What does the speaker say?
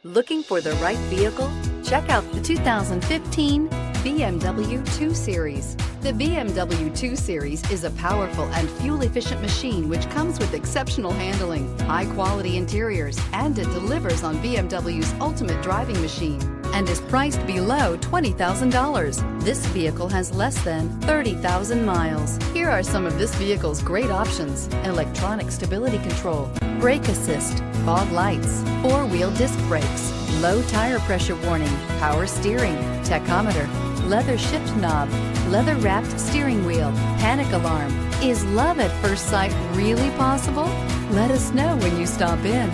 Looking for the right vehicle? Check out the 2015 BMW 2 Series. The BMW 2 Series is a powerful and fuel-efficient machine which comes with exceptional handling, high-quality interiors, and it delivers on BMW's ultimate driving machine and is priced below $20,000. This vehicle has less than 30,000 miles. Here are some of this vehicle's great options: electronic stability control, brake assist, fog lights, four-wheel disc brakes, low tire pressure warning, power steering, tachometer, leather shift knob, leather-wrapped steering wheel, panic alarm. Is love at first sight really possible? Let us know when you stop in.